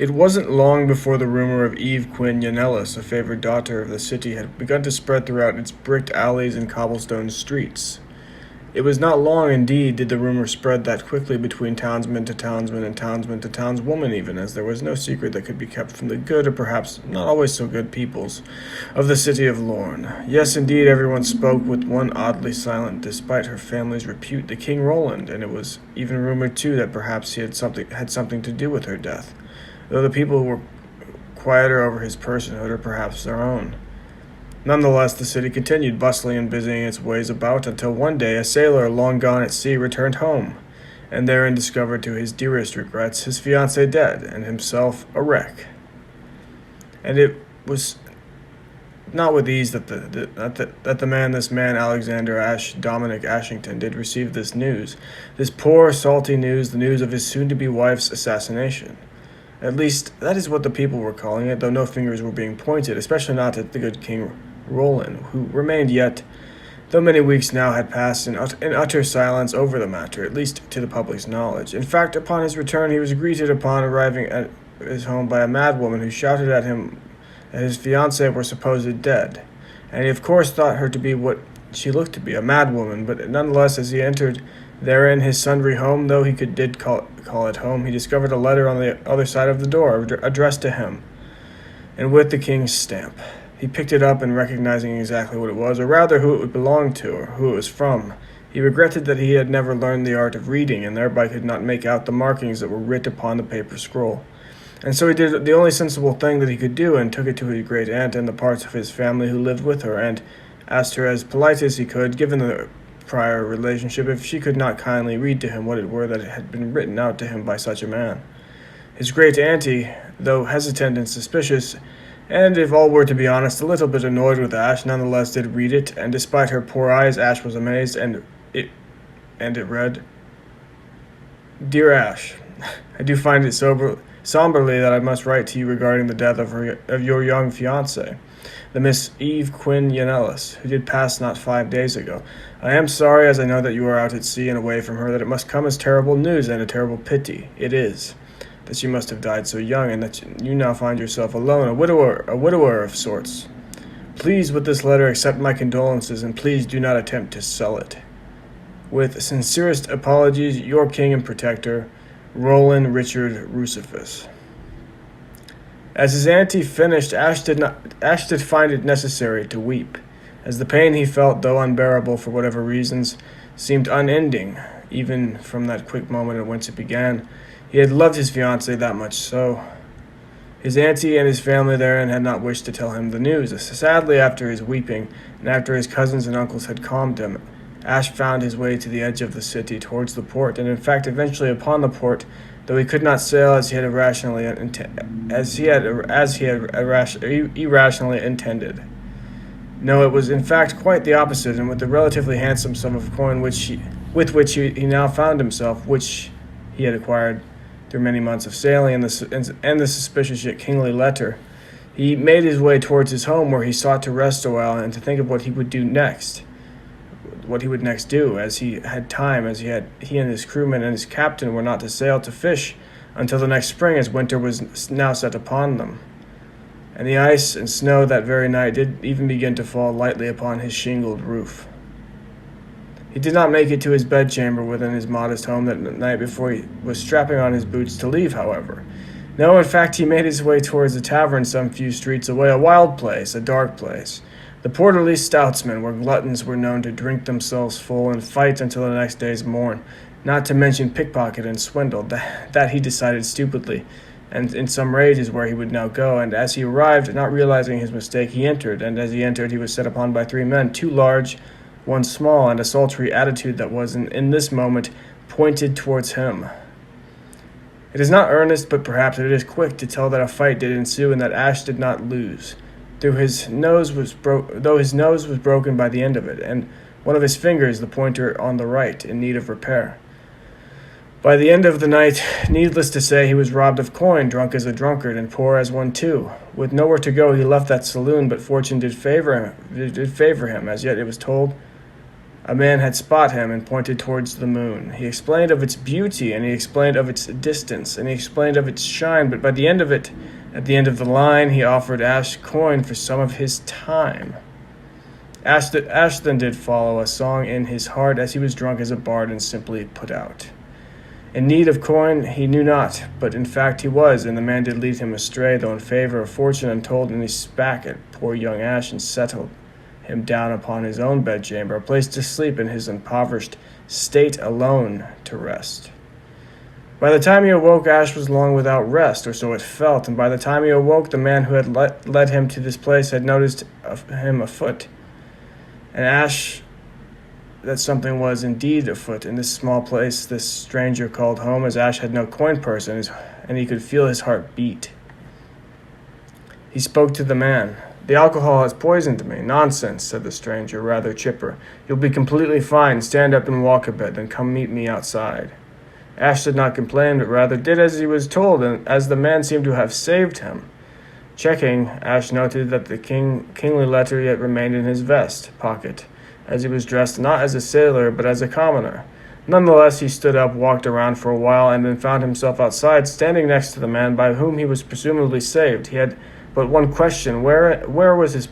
It wasn't long before the rumor of Eve Quinn Yanellis, a favored daughter of the city, had begun to spread throughout its bricked alleys and cobblestone streets. It was not long, indeed, did the rumor spread that quickly between townsman to townsman and townsman to townswoman even, as there was no secret that could be kept from the good, or perhaps not always so good peoples, of the city of Lorne. Yes, indeed, everyone spoke with one oddly silent, despite her family's repute, the King Roland, and it was even rumored, too, that perhaps he had something to do with her death, though the people were quieter over his personhood, or perhaps their own. Nonetheless, the city continued bustling and busying its ways about until one day a sailor long gone at sea returned home, and therein discovered to his dearest regrets his fiancée dead, and himself a wreck. And it was not with ease that this man Alexander Dominic Ashington did receive this news, this poor, salty news, the news of his soon-to-be wife's assassination. At least, that is what the people were calling it, though no fingers were being pointed, especially not at the good King Roland, who remained yet, though many weeks now had passed, in utter silence over the matter, at least to the public's knowledge. In fact, upon his return, he was greeted upon arriving at his home by a madwoman who shouted at him that his fiancée were supposed dead, and he of course thought her to be what she looked to be, a madwoman, but nonetheless, as he entered therein his sundry home, though he did call it home, he discovered a letter on the other side of the door, addressed to him, and with the king's stamp. He picked it up, and recognizing exactly what it was, or rather who it belonged to, or who it was from, he regretted that he had never learned the art of reading, and thereby could not make out the markings that were writ upon the paper scroll. And so he did the only sensible thing that he could do, and took it to his great aunt and the parts of his family who lived with her, and asked her as polite as he could, given the prior relationship, if she could not kindly read to him what it were that had been written out to him by such a man. His great auntie, though hesitant and suspicious, and, if all were to be honest, a little bit annoyed with Ash, nonetheless did read it, and despite her poor eyes, Ash was amazed, and it read, Dear Ash, I do find it somberly that I must write to you regarding the death of your young fiancée, the Miss Eve Quinn Yanellis, who did pass not 5 days ago. I am sorry, as I know that you are out at sea and away from her, that it must come as terrible news and a terrible pity. It is, that she must have died so young, and that you now find yourself alone, a widower of sorts. Please, with this letter, accept my condolences, and please do not attempt to sell it. With sincerest apologies, your king and protector, Roland Richard Rusifus. As his auntie finished, Ash did find it necessary to weep, as the pain he felt, though unbearable for whatever reasons, seemed unending, even from that quick moment at whence it began. He had loved his fiancée that much so. His auntie and his family therein had not wished to tell him the news. Sadly, after his weeping, and after his cousins and uncles had calmed him, Ash found his way to the edge of the city, towards the port, and in fact eventually upon the port, though he could not sail as he had irrationally intended. No, it was in fact quite the opposite, and with the relatively handsome sum of coin with which he now found himself, which he had acquired through many months of sailing and the suspicious yet kingly letter, he made his way towards his home, where he sought to rest a while and to think of what he would next do, as he had time, as he and his crewmen and his captain were not to sail to fish until the next spring, as winter was now set upon them. And the ice and snow that very night did even begin to fall lightly upon his shingled roof. He did not make it to his bedchamber within his modest home that night before he was strapping on his boots to leave, however. No, in fact, he made his way towards the tavern some few streets away, a wild place, a dark place. The Porterley Stoutsmen, where gluttons were known to drink themselves full and fight until the next day's morn, not to mention pickpocket and swindle. That he decided stupidly, and in some rage is where he would now go, and as he arrived, not realizing his mistake, he entered, and as he entered he was set upon by 3 men, 2 large, 1 small, and a sultry attitude that was, in this moment, pointed towards him. It is not earnest, but perhaps it is quick to tell that a fight did ensue, and that Ash did not lose, though his nose was broken by the end of it, and one of his fingers, the pointer on the right, in need of repair. By the end of the night, needless to say, he was robbed of coin, drunk as a drunkard, and poor as one too. With nowhere to go, he left that saloon, but fortune did favor him, as yet it was told, A man had spot him and pointed towards the moon. He explained of its beauty, and he explained of its distance, and he explained of its shine, but by the end of it, at the end of the line, he offered Ash coin for some of his time. Ash then did follow a song in his heart as he was drunk as a bard and simply put out. In need of coin he knew not, but in fact he was, and the man did lead him astray, though in favor of fortune untold, and he spak at poor young Ash and settled him down upon his own bedchamber, a place to sleep in his impoverished state alone to rest. By the time he awoke, Ash was long without rest, or so it felt, and by the time he awoke, the man who had led him to this place had noticed him afoot. And Ash, that something was indeed afoot in this small place this stranger called home, as Ash had no coin purse, and he could feel his heart beat. He spoke to the man. "The alcohol has poisoned me." "Nonsense," said the stranger, rather chipper. "You'll be completely fine. Stand up and walk a bit, then come meet me outside." Ash did not complain, but rather did as he was told, and as the man seemed to have saved him. Checking, Ash noted that the kingly letter yet remained in his vest pocket, as he was dressed not as a sailor, but as a commoner. Nonetheless, he stood up, walked around for a while, and then found himself outside, standing next to the man by whom he was presumably saved. He had but one question: where was his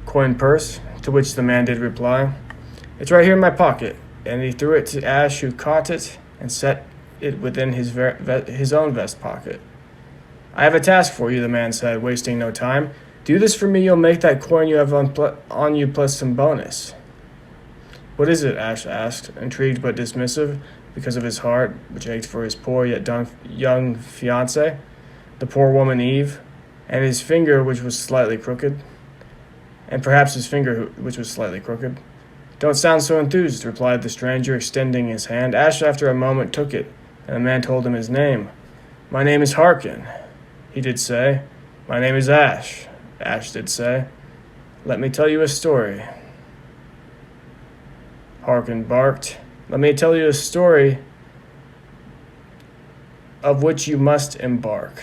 coin purse? To which the man did reply, "It's right here in my pocket," and he threw it to Ash, who caught it and set it within his own vest pocket. "I have a task for you," the man said, wasting no time. "Do this for me, you'll make that coin you have on you plus some bonus." "What is it?" Ash asked, intrigued but dismissive because of his heart, which ached for his poor yet young fiancée, the poor woman Eve, and his finger which was slightly crooked. "Don't sound so enthused," replied the stranger, extending his hand. Ash, after a moment, took it, and the man told him his name. "My name is Harkin," he did say. "My name is Ash," Ash did say. "Let me tell you a story." Harkin barked. "Let me tell you a story of which you must embark."